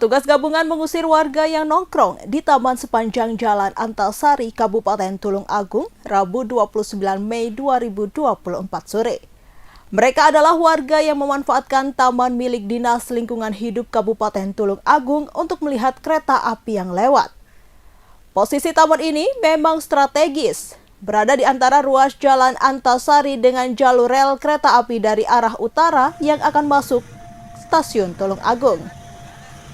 Petugas gabungan mengusir warga yang nongkrong di taman sepanjang Jalan Antasari, Kabupaten Tulung Agung, Rabu 29 Mei 2024 sore. Mereka adalah warga yang memanfaatkan taman milik Dinas Lingkungan Hidup Kabupaten Tulung Agung untuk melihat kereta api yang lewat. Posisi taman ini memang strategis, berada di antara ruas Jalan Antasari dengan jalur rel kereta api dari arah utara yang akan masuk stasiun Tulung Agung.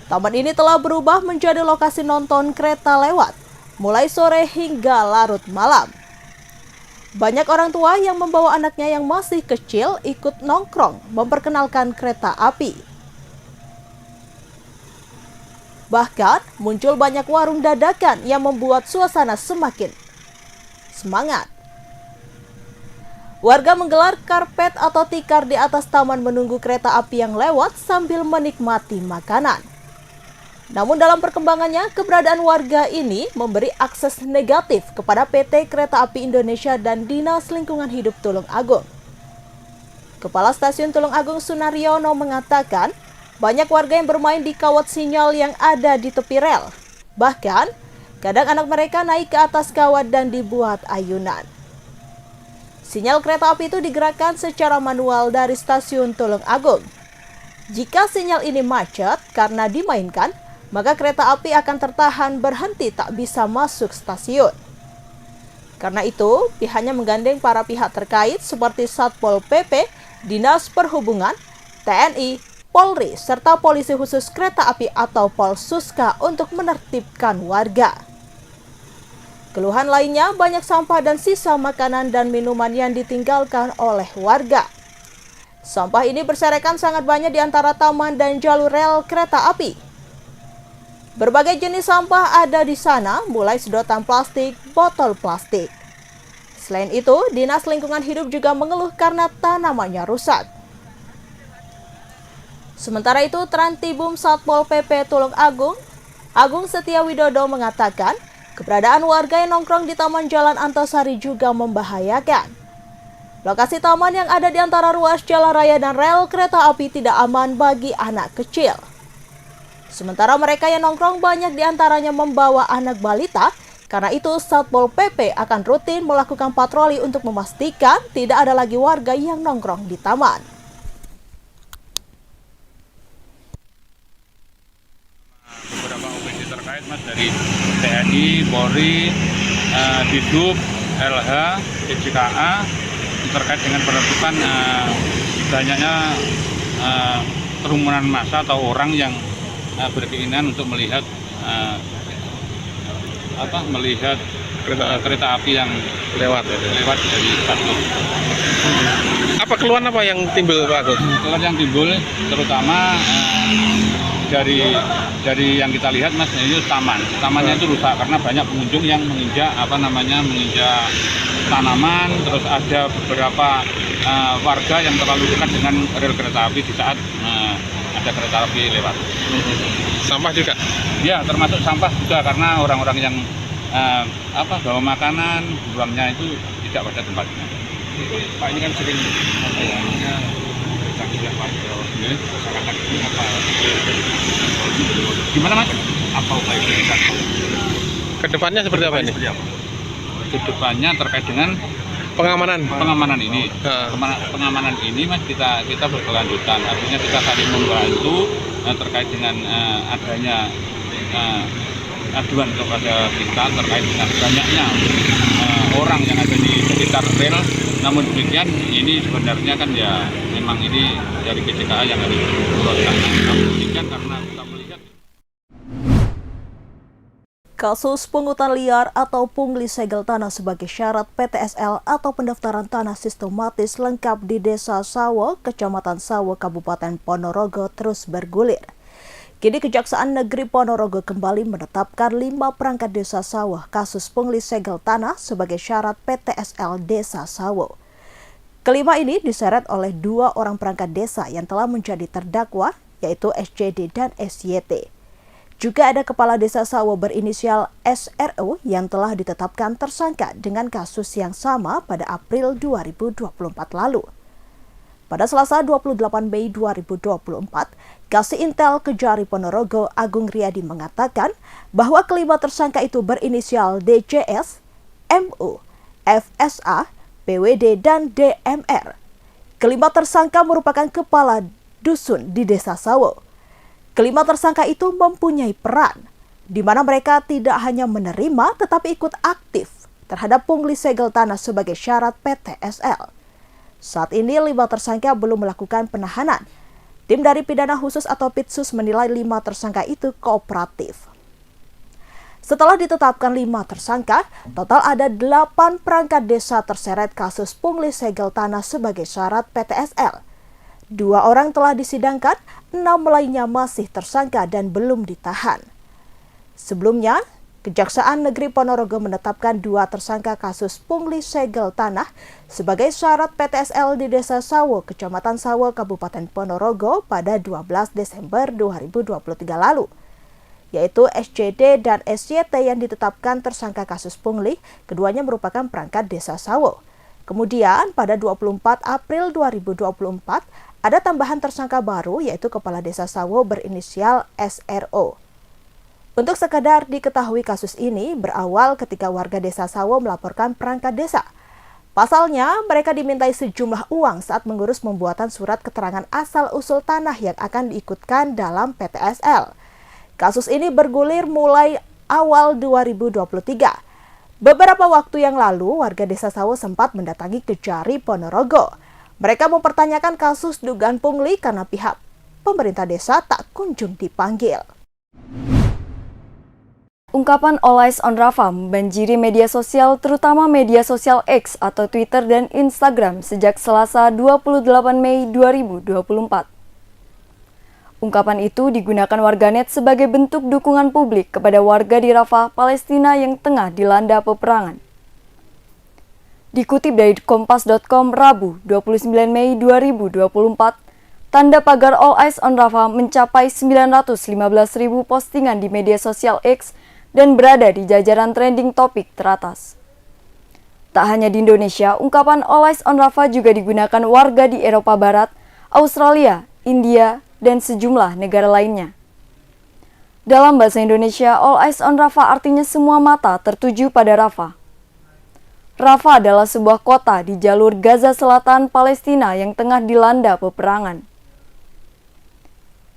Taman ini telah berubah menjadi lokasi nonton kereta lewat, mulai sore hingga larut malam. Banyak orang tua yang membawa anaknya yang masih kecil ikut nongkrong memperkenalkan kereta api. Bahkan muncul banyak warung dadakan yang membuat suasana semakin semangat. Warga menggelar karpet atau tikar di atas taman menunggu kereta api yang lewat sambil menikmati makanan. Namun dalam perkembangannya, keberadaan warga ini memberi akses negatif kepada PT Kereta Api Indonesia dan Dinas Lingkungan Hidup Tulung Agung. Kepala Stasiun Tulung Agung Sunaryono mengatakan, banyak warga yang bermain di kawat sinyal yang ada di tepi rel. Bahkan, kadang anak mereka naik ke atas kawat dan dibuat ayunan. Sinyal kereta api itu digerakkan secara manual dari Stasiun Tulung Agung. Jika sinyal ini macet karena dimainkan, maka kereta api akan tertahan berhenti tak bisa masuk stasiun. Karena itu, pihaknya menggandeng para pihak terkait seperti Satpol PP, Dinas Perhubungan, TNI, Polri, serta Polisi Khusus Kereta Api atau Polsuska untuk menertibkan warga. Keluhan lainnya banyak sampah dan sisa makanan dan minuman yang ditinggalkan oleh warga. Sampah ini berserakan sangat banyak di antara taman dan jalur rel kereta api. Berbagai jenis sampah ada di sana, mulai sedotan plastik, botol plastik. Selain itu, Dinas Lingkungan Hidup juga mengeluh karena tanamannya rusak. Sementara itu, Trantibum Satpol PP Tulung Agung, Agung Setia Widodo mengatakan, keberadaan warga yang nongkrong di Taman Jalan Antasari juga membahayakan. Lokasi taman yang ada di antara ruas jalan raya dan rel kereta api tidak aman bagi anak kecil. Sementara mereka yang nongkrong banyak diantaranya membawa anak balita, karena itu Satpol PP akan rutin melakukan patroli untuk memastikan tidak ada lagi warga yang nongkrong di taman. Beberapa OPD terkait Mas dari TNI, Polri, Dishub, LH, DJKA terkait dengan penertiban banyaknya kerumunan massa atau orang yang berkeinginan untuk melihat kereta api yang lewat dari stasiun. Apa keluhan apa yang timbul Pak Agus? Keluhan yang timbul terutama dari yang kita lihat Mas, ini tamannya itu rusak karena banyak pengunjung yang menginjak tanaman, terus ada beberapa warga yang terlalu dekat dengan rel kereta api di saat ada kereta api lewat. Sampah juga? Ya, termasuk sampah juga karena orang-orang yang bawa makanan, buangnya itu tidak pada tempatnya. Pak, ini kan sering bercanggihan warga, masyarakat ini apa? Gimana Mas? Apa upaya kita? Kedepannya seperti apa ini? Kedepannya terkait dengan pengamanan ini. Pengamanan ini Mas, kita berkelanjutan, artinya kita saling membantu terkait dengan adanya aduan kepada kita terkait dengan banyaknya orang yang ada di sekitar rel. Namun demikian ini sebenarnya kan ya memang ini dari DJKA yang harus berusaha. Namun demikian karena kita melihat Kasus pungutan liar atau pungli segel tanah sebagai syarat PTSL atau pendaftaran tanah sistematis lengkap di Desa Sawo, Kecamatan Sawo, Kabupaten Ponorogo terus bergulir. Kini Kejaksaan Negeri Ponorogo kembali menetapkan 5 perangkat Desa Sawo kasus pungli segel tanah sebagai syarat PTSL Desa Sawo. Kelima ini diseret oleh 2 orang perangkat desa yang telah menjadi terdakwa, yaitu SJD dan SYT. Juga ada Kepala Desa Sawo berinisial SRO yang telah ditetapkan tersangka dengan kasus yang sama pada April 2024 lalu. Pada Selasa 28 Mei 2024, Kasih Intel Kejari Ponorogo Agung Riyadi mengatakan bahwa kelima tersangka itu berinisial DCS, MU, FSA, PWD, dan DMR. Kelima tersangka merupakan kepala dusun di Desa Sawo. Kelima tersangka itu mempunyai peran, di mana mereka tidak hanya menerima tetapi ikut aktif terhadap pungli segel tanah sebagai syarat PTSL. Saat ini 5 tersangka belum melakukan penahanan. Tim dari Pidana Khusus atau Pitsus menilai 5 tersangka itu kooperatif. Setelah ditetapkan 5 tersangka, total ada 8 perangkat desa terseret kasus pungli segel tanah sebagai syarat PTSL. 2 orang telah disidangkan, 6 lainnya masih tersangka dan belum ditahan. Sebelumnya, Kejaksaan Negeri Ponorogo menetapkan 2 tersangka kasus pungli segel tanah sebagai syarat PTSL di Desa Sawo, Kecamatan Sawo, Kabupaten Ponorogo pada 12 Desember 2023 lalu, yaitu SCD dan SYT yang ditetapkan tersangka kasus pungli. Keduanya merupakan perangkat Desa Sawo. Kemudian pada 24 April 2024 ada tambahan tersangka baru, yaitu Kepala Desa Sawo berinisial SRO. Untuk sekadar diketahui, kasus ini berawal ketika warga Desa Sawo melaporkan perangkat desa. Pasalnya, mereka dimintai sejumlah uang saat mengurus pembuatan surat keterangan asal-usul tanah yang akan diikutkan dalam PTSL. Kasus ini bergulir mulai awal 2023. Beberapa waktu yang lalu, warga Desa Sawo sempat mendatangi Kejari Ponorogo. Mereka mempertanyakan kasus dugaan pungli karena pihak pemerintah desa tak kunjung dipanggil. Ungkapan All Eyes on Rafa membanjiri media sosial, terutama media sosial X atau Twitter dan Instagram sejak Selasa 28 Mei 2024. Ungkapan itu digunakan warganet sebagai bentuk dukungan publik kepada warga di Rafah, Palestina yang tengah dilanda peperangan. Dikutip dari kompas.com Rabu 29 Mei 2024, tanda pagar All Eyes on Rafa mencapai 915.000 postingan di media sosial X dan berada di jajaran trending topik teratas. Tak hanya di Indonesia, ungkapan All Eyes on Rafa juga digunakan warga di Eropa Barat, Australia, India, dan sejumlah negara lainnya. Dalam bahasa Indonesia, All Eyes on Rafa artinya semua mata tertuju pada Rafah. Rafah adalah sebuah kota di jalur Gaza Selatan, Palestina yang tengah dilanda peperangan.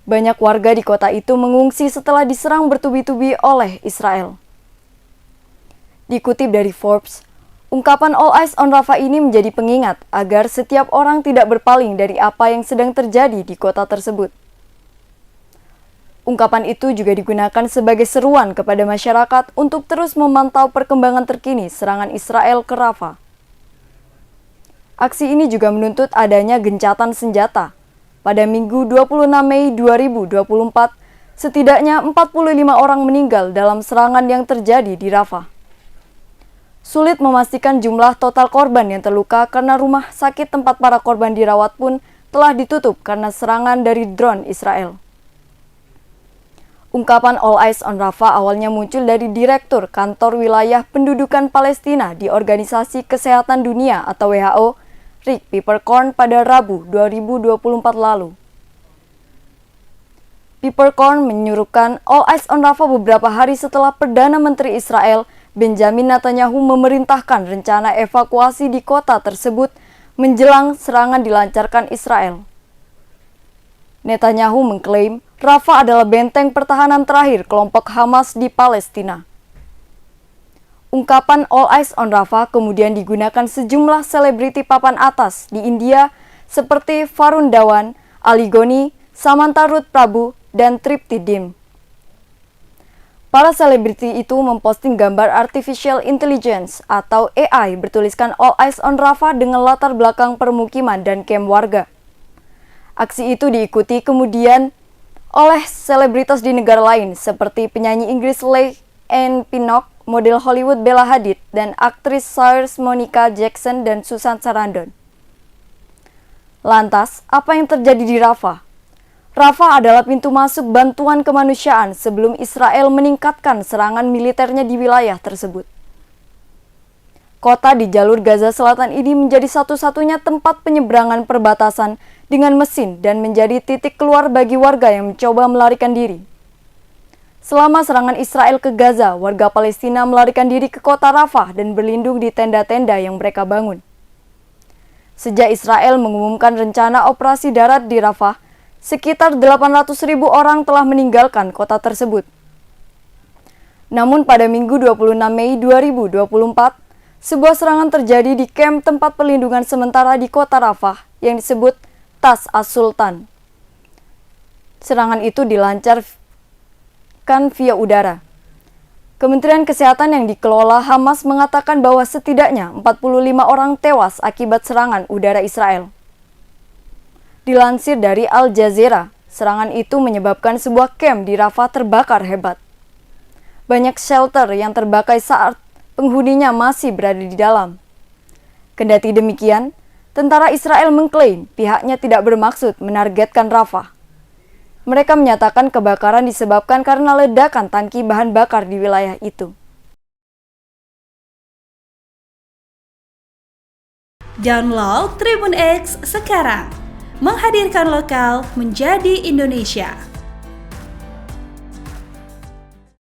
Banyak warga di kota itu mengungsi setelah diserang bertubi-tubi oleh Israel. Dikutip dari Forbes, ungkapan All Eyes on Rafah ini menjadi pengingat agar setiap orang tidak berpaling dari apa yang sedang terjadi di kota tersebut. Ungkapan itu juga digunakan sebagai seruan kepada masyarakat untuk terus memantau perkembangan terkini serangan Israel ke Rafah. Aksi ini juga menuntut adanya gencatan senjata. Pada Minggu 26 Mei 2024, setidaknya 45 orang meninggal dalam serangan yang terjadi di Rafah. Sulit memastikan jumlah total korban yang terluka karena rumah sakit tempat para korban dirawat pun telah ditutup karena serangan dari drone Israel. Ungkapan All Eyes on Rafah awalnya muncul dari Direktur Kantor Wilayah Pendudukan Palestina di Organisasi Kesehatan Dunia atau WHO, Rick Peppercorn pada Rabu 2024 lalu. Peppercorn menyuruhkan All Eyes on Rafah beberapa hari setelah Perdana Menteri Israel Benjamin Netanyahu memerintahkan rencana evakuasi di kota tersebut menjelang serangan dilancarkan Israel. Netanyahu mengklaim Rafah adalah benteng pertahanan terakhir kelompok Hamas di Palestina. Ungkapan All Eyes on Rafah kemudian digunakan sejumlah selebriti papan atas di India seperti Varun Dhawan, Ali Ghani, Samantha Ruth Prabhu, dan Tripti Dim. Para selebriti itu memposting gambar artificial intelligence atau AI bertuliskan All Eyes on Rafah dengan latar belakang permukiman dan kamp warga. Aksi itu diikuti kemudian oleh selebritas di negara lain seperti penyanyi Inggris Leigh Anne Pinnock, model Hollywood Bella Hadid, dan aktris Saoirse Monica Jackson dan Susan Sarandon. Lantas, apa yang terjadi di Rafah? Rafah adalah pintu masuk bantuan kemanusiaan sebelum Israel meningkatkan serangan militernya di wilayah tersebut. Kota di jalur Gaza Selatan ini menjadi satu-satunya tempat penyeberangan perbatasan dengan mesin dan menjadi titik keluar bagi warga yang mencoba melarikan diri. Selama serangan Israel ke Gaza, warga Palestina melarikan diri ke kota Rafah dan berlindung di tenda-tenda yang mereka bangun. Sejak Israel mengumumkan rencana operasi darat di Rafah, sekitar 800.000 orang telah meninggalkan kota tersebut. Namun pada Minggu 26 Mei 2024, sebuah serangan terjadi di kamp tempat perlindungan sementara di kota Rafah yang disebut Tas As-Sultan. Serangan itu dilancarkan via udara. Kementerian Kesehatan yang dikelola Hamas mengatakan bahwa setidaknya 45 orang tewas akibat serangan udara Israel. Dilansir dari Al Jazeera, serangan itu menyebabkan sebuah kamp di Rafah terbakar hebat. Banyak shelter yang terbakar saat penghuninya masih berada di dalam. Kendati demikian, tentara Israel mengklaim pihaknya tidak bermaksud menargetkan Rafah. Mereka menyatakan kebakaran disebabkan karena ledakan tangki bahan bakar di wilayah itu. Download Tribun X sekarang, menghadirkan lokal menjadi Indonesia.